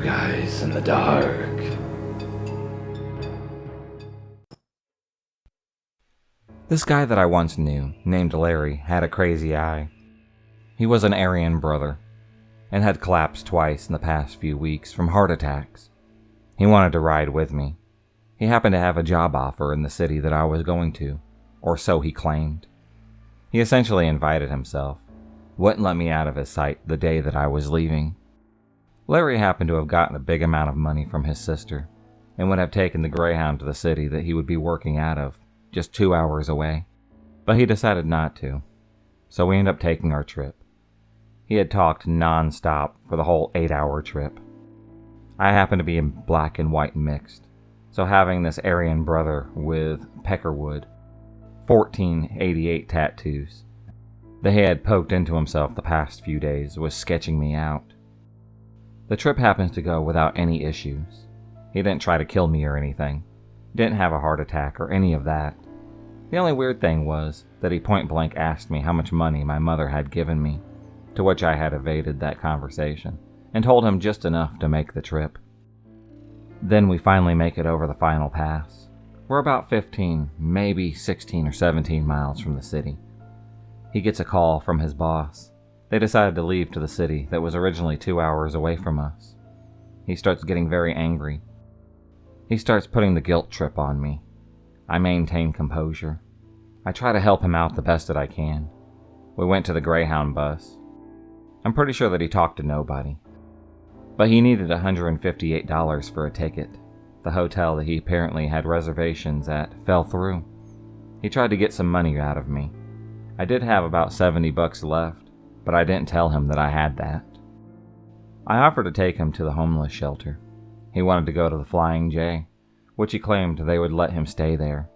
guys in the dark. This guy that I once knew, named Larry, had a crazy eye. He was an Aryan brother, and had collapsed twice in the past few weeks from heart attacks. He wanted to ride with me. He happened to have a job offer in the city that I was going to, or so he claimed. He essentially invited himself, wouldn't let me out of his sight the day that I was leaving. Larry happened to have gotten a big amount of money from his sister, and would have taken the Greyhound to the city that he would be working out of, just 2 hours away. But he decided not to, so we ended up taking our trip. He had talked non-stop for the whole 8-hour trip. I happened to be in black and white mixed, so having this Aryan brother with peckerwood, 1488 tattoos, that he had poked into himself the past few days was sketching me out. The trip happens to go without any issues. He didn't try to kill me or anything. Didn't have a heart attack or any of that. The only weird thing was that he point blank asked me how much money my mother had given me, to which I had evaded that conversation, and told him just enough to make the trip. Then we finally make it over the final pass. We're about 15, maybe 16 or 17 miles from the city. He gets a call from his boss. They decided to leave to the city that was originally 2 hours away from us. He starts getting very angry. He starts putting the guilt trip on me. I maintain composure. I try to help him out the best that I can. We went to the Greyhound bus. I'm pretty sure that he talked to nobody. But he needed $158 for a ticket. The hotel that he apparently had reservations at fell through. He tried to get some money out of me. I did have about $70 left, but I didn't tell him that I had that. I offered to take him to the homeless shelter. He wanted to go to the Flying J, which he claimed they would let him stay there.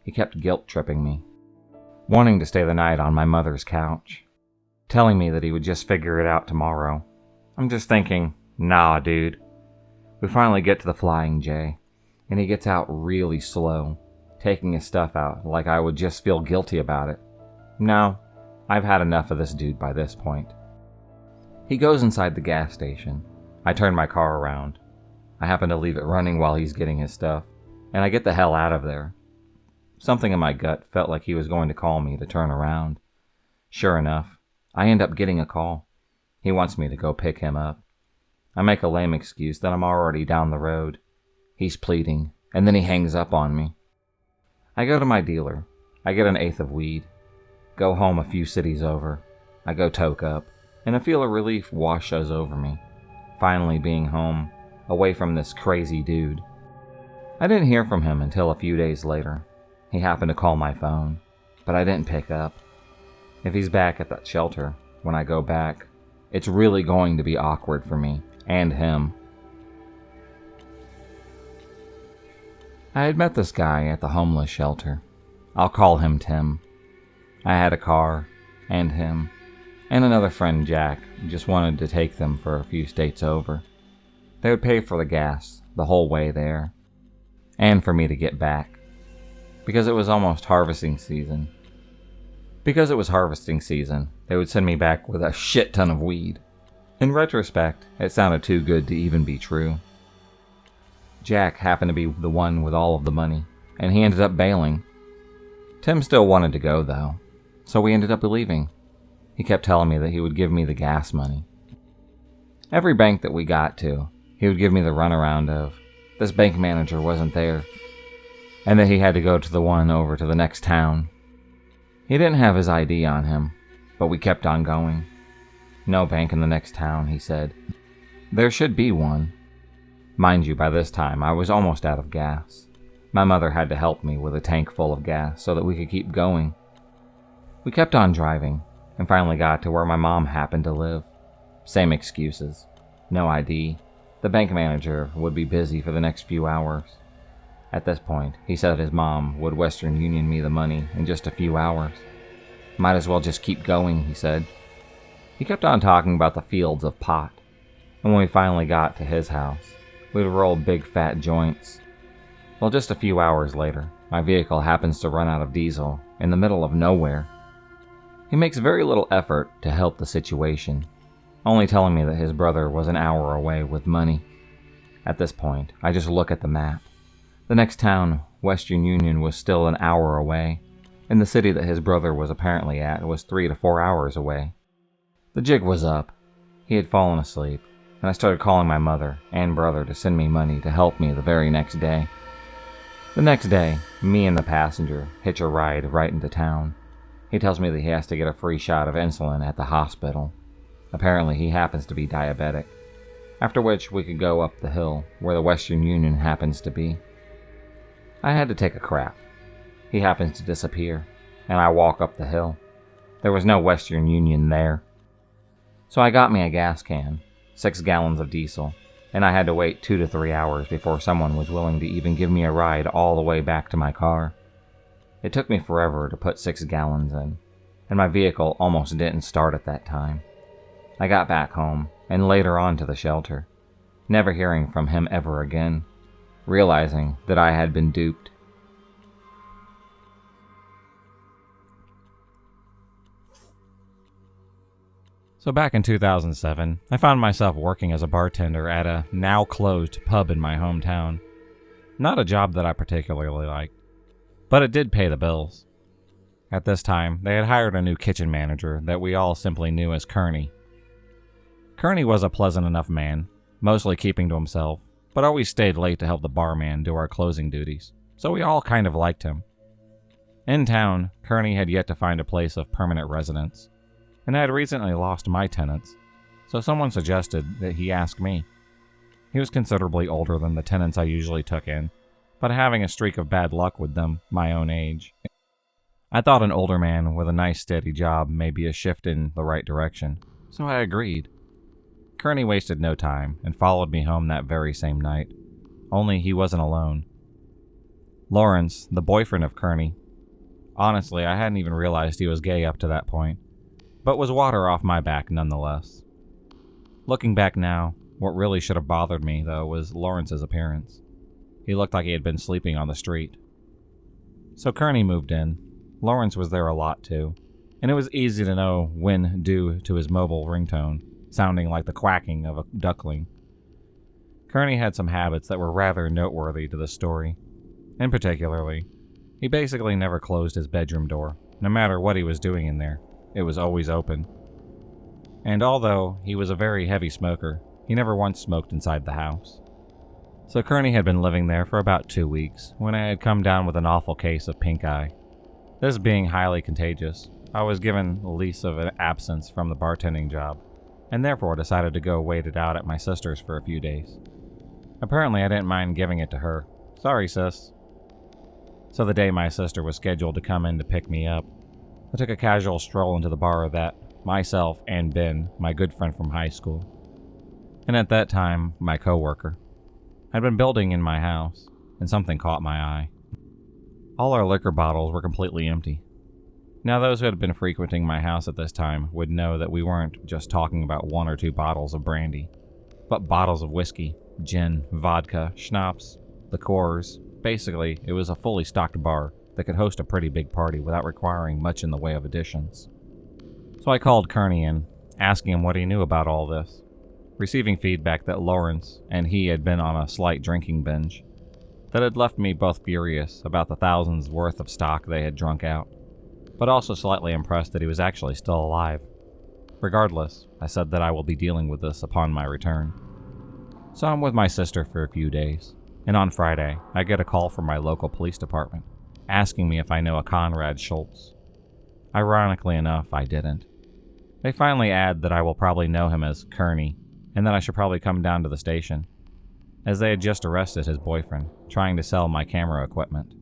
He kept guilt-tripping me, wanting to stay the night on my mother's couch, telling me that he would just figure it out tomorrow. I'm just thinking, nah, dude. We finally get to the Flying J, and he gets out really slow, taking his stuff out like I would just feel guilty about it. No, I've had enough of this dude by this point. He goes inside the gas station. I turn my car around. I happen to leave it running while he's getting his stuff, and I get the hell out of there. Something in my gut felt like he was going to call me to turn around. Sure enough, I end up getting a call. He wants me to go pick him up. I make a lame excuse that I'm already down the road. He's pleading, and then he hangs up on me. I go to my dealer. I get an eighth of weed. Go home a few cities over. I go toke up, and a feel of relief washes over me. Finally being home, away from this crazy dude. I didn't hear from him until a few days later. He happened to call my phone, but I didn't pick up. If he's back at that shelter, when I go back, it's really going to be awkward for me and him. I had met this guy at the homeless shelter. I'll call him Tim. I had a car, and him, and another friend, Jack, just wanted to take them for a few states over. They would pay for the gas the whole way there, and for me to get back, because it was almost harvesting season. Because it was harvesting season, they would send me back with a shit ton of weed. In retrospect, it sounded too good to even be true. Jack happened to be the one with all of the money, and he ended up bailing. Tim still wanted to go, though, so we ended up leaving. He kept telling me that he would give me the gas money. Every bank that we got to, he would give me the runaround of, this bank manager wasn't there, and that he had to go to the one over to the next town. He didn't have his ID on him, but we kept on going. No bank in the next town, he said. There should be one. Mind you, by this time, I was almost out of gas. My mother had to help me with a tank full of gas so that we could keep going. We kept on driving, and finally got to where my mom happened to live. Same excuses. No ID. The bank manager would be busy for the next few hours. At this point, he said his mom would Western Union me the money in just a few hours. Might as well just keep going, he said. He kept on talking about the fields of pot, and when we finally got to his house, we'd roll big fat joints. Well, just a few hours later, my vehicle happens to run out of diesel in the middle of nowhere. He makes very little effort to help the situation, only telling me that his brother was an hour away with money At this point, I just look at the map. The next town, Western Union, was still an hour away, and the city that his brother was apparently at was 3 to 4 hours away. The jig was up. He had fallen asleep, and I started calling my mother and brother to send me money to help me the very next day. The next day, me and the passenger hitch a ride right into town. He tells me that he has to get a free shot of insulin at the hospital. Apparently, he happens to be diabetic. After which, we could go up the hill, where the Western Union happens to be. I had to take a crap. He happens to disappear, and I walk up the hill. There was no Western Union there. So I got me a gas can, 6 gallons of diesel, and I had to wait 2 to 3 hours before someone was willing to even give me a ride all the way back to my car. It took me forever to put 6 gallons in, and my vehicle almost didn't start at that time. I got back home, and later on to the shelter, never hearing from him ever again, realizing that I had been duped. So back in 2007, I found myself working as a bartender at a now-closed pub in my hometown. Not a job that I particularly liked, but it did pay the bills. At this time, they had hired a new kitchen manager that we all simply knew as Kearney. Kearney was a pleasant enough man, mostly keeping to himself, but always stayed late to help the barman do our closing duties, so we all kind of liked him. In town, Kearney had yet to find a place of permanent residence, and I had recently lost my tenants, so someone suggested that he ask me. He was considerably older than the tenants I usually took in, but having a streak of bad luck with them my own age. I thought an older man with a nice steady job may be a shift in the right direction, so I agreed. Kearney wasted no time and followed me home that very same night, only he wasn't alone. Lawrence, the boyfriend of Kearney. Honestly, I hadn't even realized he was gay up to that point, but was water off my back nonetheless. Looking back now, what really should have bothered me, though, was Lawrence's appearance. He looked like he had been sleeping on the street. So Kearney moved in. Lawrence was there a lot, too, and it was easy to know when due to his mobile ringtone, sounding like the quacking of a duckling. Kearney had some habits that were rather noteworthy to the story. In particularly, he basically never closed his bedroom door, no matter what he was doing in there. It was always open. And although he was a very heavy smoker, he never once smoked inside the house. So Kearney had been living there for about 2 weeks when I had come down with an awful case of pink eye. This being highly contagious, I was given a lease of an absence from the bartending job, and therefore decided to go wait it out at my sister's for a few days. Apparently I didn't mind giving it to her. Sorry, sis. So the day my sister was scheduled to come in to pick me up, I took a casual stroll into the bar that myself and Ben, my good friend from high school, and at that time, my coworker, had been building in my house, and something caught my eye. All our liquor bottles were completely empty. Now, those who had been frequenting my house at this time would know that we weren't just talking about 1 or 2 bottles of brandy, but bottles of whiskey, gin, vodka, schnapps, liqueurs. Basically, it was a fully stocked bar that could host a pretty big party without requiring much in the way of additions. So I called Kearney in, asking him what he knew about all this, receiving feedback that Lawrence and he had been on a slight drinking binge that had left me both furious about the thousands worth of stock they had drunk out, but also slightly impressed that he was actually still alive. Regardless, I said that I will be dealing with this upon my return. So I'm with my sister for a few days, and on Friday, I get a call from my local police department, asking me if I know a Conrad Schultz. Ironically enough, I didn't. They finally add that I will probably know him as Kearney, and that I should probably come down to the station, as they had just arrested his boyfriend, trying to sell my camera equipment.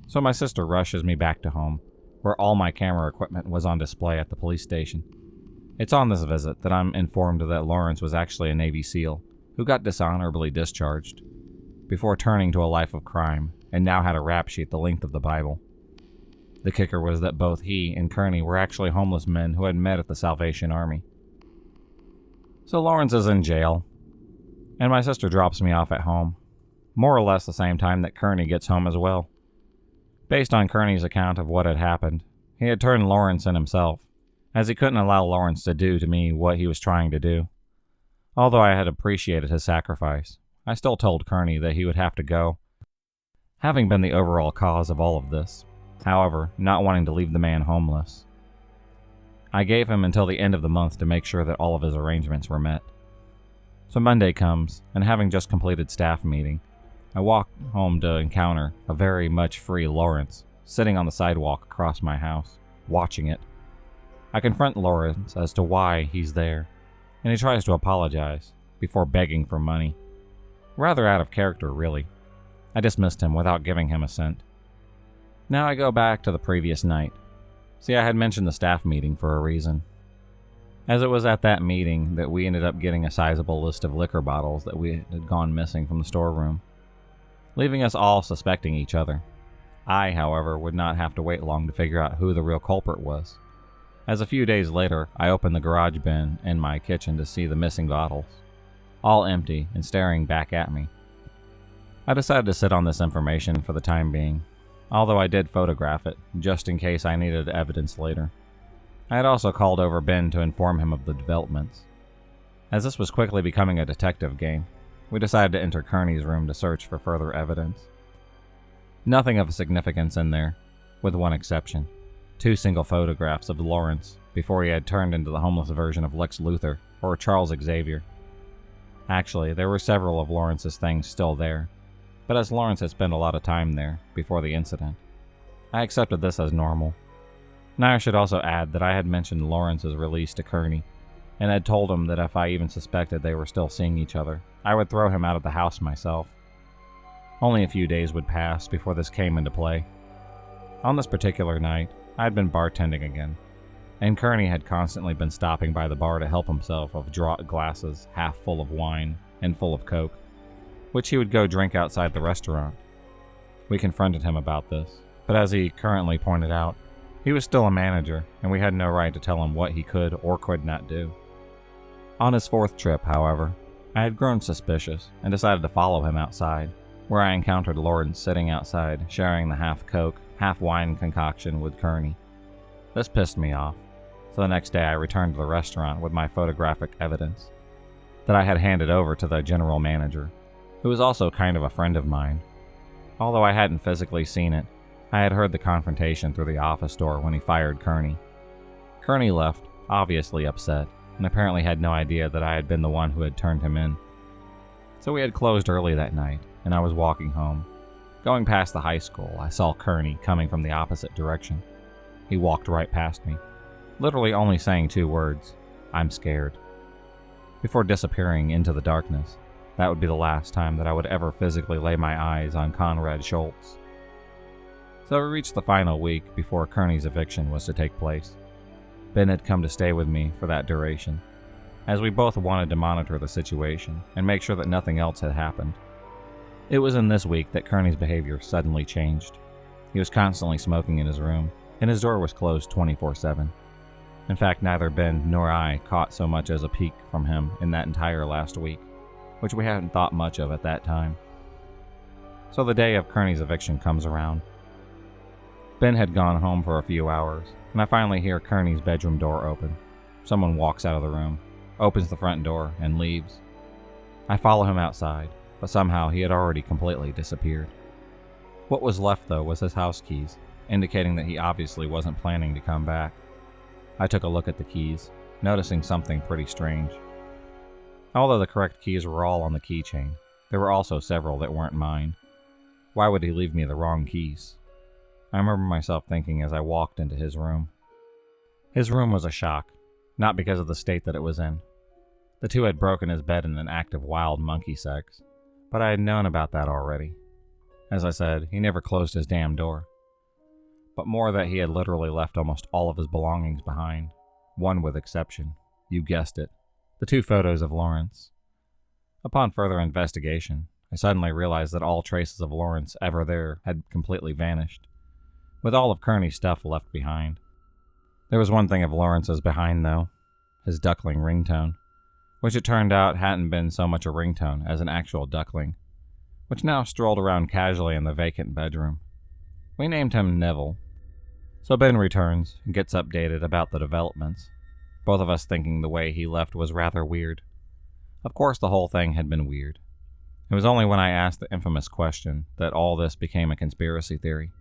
So my sister rushes me back to home, where all my camera equipment was on display at the police station. It's on this visit that I'm informed that Lawrence was actually a Navy SEAL, who got dishonorably discharged, before turning to a life of crime, and now had a rap sheet the length of the Bible. The kicker was that both he and Kearney were actually homeless men who had met at the Salvation Army. So Lawrence is in jail, and my sister drops me off at home, more or less the same time that Kearney gets home as well. Based on Kearney's account of what had happened, he had turned Lawrence in himself, as he couldn't allow Lawrence to do to me what he was trying to do. Although I had appreciated his sacrifice, I still told Kearney that he would have to go, having been the overall cause of all of this, however, not wanting to leave the man homeless. I gave him until the end of the month to make sure that all of his arrangements were met. So Monday comes, and having just completed staff meeting, I walk home to encounter a very much free Lawrence sitting on the sidewalk across my house, watching it. I confront Lawrence as to why he's there, and he tries to apologize before begging for money. Rather out of character, really. I dismissed him without giving him a cent. Now I go back to the previous night. See, I had mentioned the staff meeting for a reason, as it was at that meeting that we ended up getting a sizable list of liquor bottles that we had gone missing from the storeroom, leaving us all suspecting each other. I, however, would not have to wait long to figure out who the real culprit was, as a few days later I opened the garage bin in my kitchen to see the missing bottles, all empty and staring back at me. I decided to sit on this information for the time being, although I did photograph it, just in case I needed evidence later. I had also called over Ben to inform him of the developments. As this was quickly becoming a detective game, we decided to enter Kearney's room to search for further evidence. Nothing of significance in there, with one exception: 2 single photographs of Lawrence before he had turned into the homeless version of Lex Luthor or Charles Xavier. Actually, there were several of Lawrence's things still there, but as Lawrence had spent a lot of time there before the incident, I accepted this as normal. Now I should also add that I had mentioned Lawrence's release to Kearney, and had told him that if I even suspected they were still seeing each other, I would throw him out of the house myself. Only a few days would pass before this came into play. On this particular night, I had been bartending again, and Kearney had constantly been stopping by the bar to help himself of draught glasses half full of wine and full of Coke, which he would go drink outside the restaurant. We confronted him about this, but as he currently pointed out, he was still a manager, and we had no right to tell him what he could or could not do. On his 4th trip, however, I had grown suspicious and decided to follow him outside, where I encountered Lawrence sitting outside sharing the half Coke, half wine concoction with Kearney. This pissed me off, so the next day I returned to the restaurant with my photographic evidence that I had handed over to the general manager, who was also kind of a friend of mine. Although I hadn't physically seen it, I had heard the confrontation through the office door when he fired Kearney. Kearney left, obviously upset, and apparently had no idea that I had been the one who had turned him in. So we had closed early that night, and I was walking home. Going past the high school, I saw Kearney coming from the opposite direction. He walked right past me, literally only saying 2 words: "I'm scared," before disappearing into the darkness. That would be the last time that I would ever physically lay my eyes on Conrad Schultz. So we reached the final week before Kearney's eviction was to take place. Ben had come to stay with me for that duration, as we both wanted to monitor the situation and make sure that nothing else had happened. It was in this week that Kearney's behavior suddenly changed. He was constantly smoking in his room, and his door was closed 24/7. In fact, neither Ben nor I caught so much as a peek from him in that entire last week, which we hadn't thought much of at that time. So the day of Kearney's eviction comes around. Ben had gone home for a few hours, and I finally hear Kearney's bedroom door open. Someone walks out of the room, opens the front door, and leaves. I follow him outside, but somehow he had already completely disappeared. What was left, though, was his house keys, indicating that he obviously wasn't planning to come back. I took a look at the keys, noticing something pretty strange. Although the correct keys were all on the keychain, there were also several that weren't mine. Why would he leave me the wrong keys? I remember myself thinking as I walked into his room. His room was a shock, not because of the state that it was in. The two had broken his bed in an act of wild monkey sex, but I had known about that already. As I said, he never closed his damn door. But more that he had literally left almost all of his belongings behind, one with exception. You guessed it, the 2 photos of Lawrence. Upon further investigation, I suddenly realized that all traces of Lawrence ever there had completely vanished, with all of Kearney's stuff left behind. There was one thing of Lawrence's behind, though: his duckling ringtone, which it turned out hadn't been so much a ringtone as an actual duckling, which now strolled around casually in the vacant bedroom. We named him Neville. So Ben returns and gets updated about the developments, both of us thinking the way he left was rather weird. Of course the whole thing had been weird, It was only when I asked the infamous question that all this became a conspiracy theory.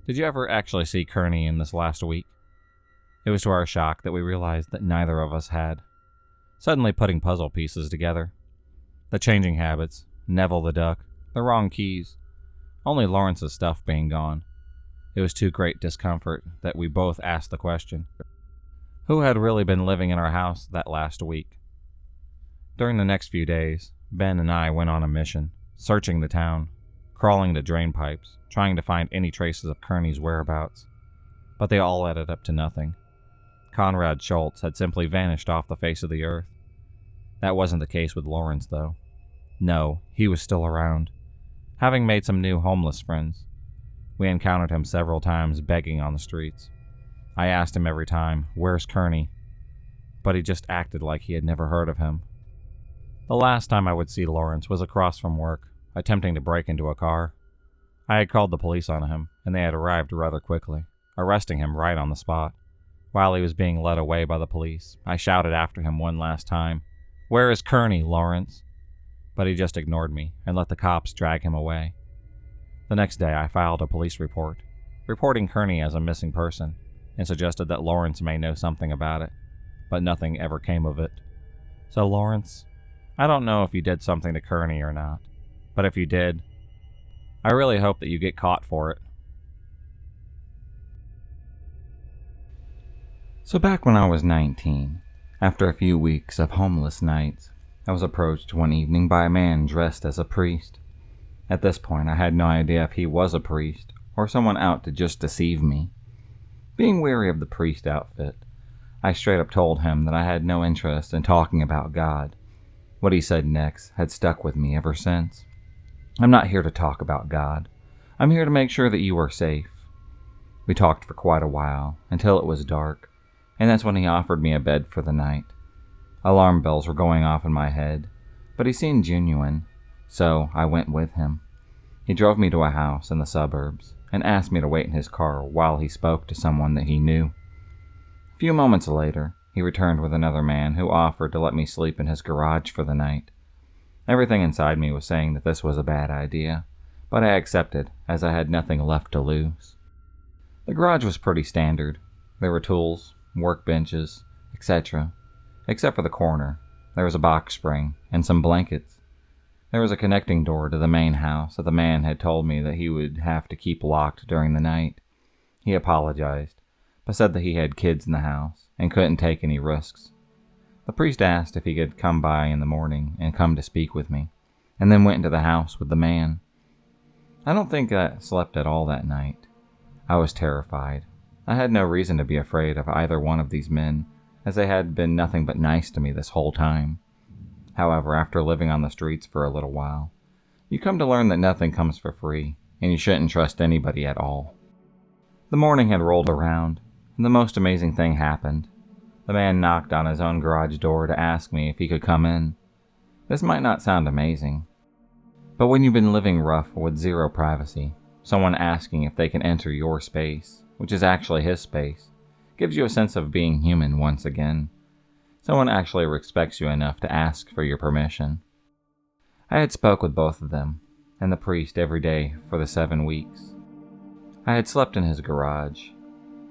Did you ever actually see Kearney in this last week? It was to our shock that we realized that neither of us had. Suddenly putting puzzle pieces together. The changing habits, Neville the duck, the wrong keys, only Lawrence's stuff being gone. It was too great discomfort that we both asked the question, who had really been living in our house that last week? During the next few days, Ben and I went on a mission, searching the town, crawling to drain pipes, trying to find any traces of Kearney's whereabouts. But they all added up to nothing. Conrad Schultz had simply vanished off the face of the earth. That wasn't the case with Lawrence, though. No, he was still around, having made some new homeless friends. We encountered him several times begging on the streets. I asked him every time, "Where's Kearney?" But he just acted like he had never heard of him. The last time I would see Lawrence was across from work, attempting to break into a car. I had called the police on him, and they had arrived rather quickly, arresting him right on the spot. While he was being led away by the police, I shouted after him one last time, "Where is Kearney, Lawrence?" But he just ignored me and let the cops drag him away. The next day I filed a police report, reporting Kearney as a missing person, and suggested that Lawrence may know something about it, but nothing ever came of it. So Lawrence, I don't know if you did something to Kearney or not, but if you did, I really hope that you get caught for it. So back when I was 19, after a few weeks of homeless nights, I was approached one evening by a man dressed as a priest. At this point, I had no idea if he was a priest or someone out to just deceive me. Being wary of the priest outfit, I straight up told him that I had no interest in talking about God. What he said next had stuck with me ever since. "I'm not here to talk about God. I'm here to make sure that you are safe." We talked for quite a while, until it was dark, and that's when he offered me a bed for the night. Alarm bells were going off in my head, but he seemed genuine, so I went with him. He drove me to a house in the suburbs and asked me to wait in his car while he spoke to someone that he knew. A few moments later, he returned with another man who offered to let me sleep in his garage for the night. Everything inside me was saying that this was a bad idea, but I accepted as I had nothing left to lose. The garage was pretty standard. There were tools, workbenches, etc. Except for the corner, there was a box spring and some blankets. There was a connecting door to the main house that the man had told me that he would have to keep locked during the night. He apologized, but said that he had kids in the house and couldn't take any risks. The priest asked if he could come by in the morning and come to speak with me, and then went into the house with the man. I don't think I slept at all that night. I was terrified. I had no reason to be afraid of either one of these men, as they had been nothing but nice to me this whole time. However, after living on the streets for a little while, you come to learn that nothing comes for free, and you shouldn't trust anybody at all. The morning had rolled around, and the most amazing thing happened. The man knocked on his own garage door to ask me if he could come in. This might not sound amazing, but when you've been living rough with zero privacy, someone asking if they can enter your space, which is actually his space, gives you a sense of being human once again. Someone actually respects you enough to ask for your permission. I had spoke with both of them, and the priest every day for the 7 weeks. I had slept in his garage.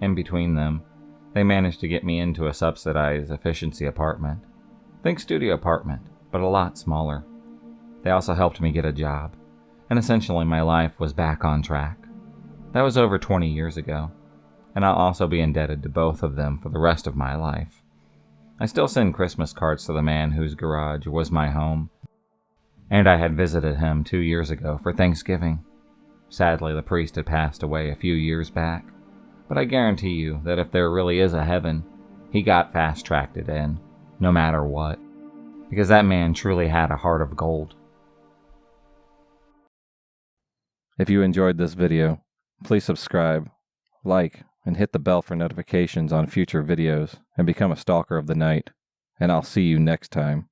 In between them, they managed to get me into a subsidized efficiency apartment. Think studio apartment, but a lot smaller. They also helped me get a job, and essentially my life was back on track. That was over 20 years ago, and I'll also be indebted to both of them for the rest of my life. I still send Christmas cards to the man whose garage was my home, and I had visited him 2 years ago for Thanksgiving. Sadly, the priest had passed away a few years back, but I guarantee you that if there really is a heaven, he got fast-tracked it in, no matter what, because that man truly had a heart of gold. If you enjoyed this video, please subscribe, like, and hit the bell for notifications on future videos, and become a stalker of the night, and I'll see you next time.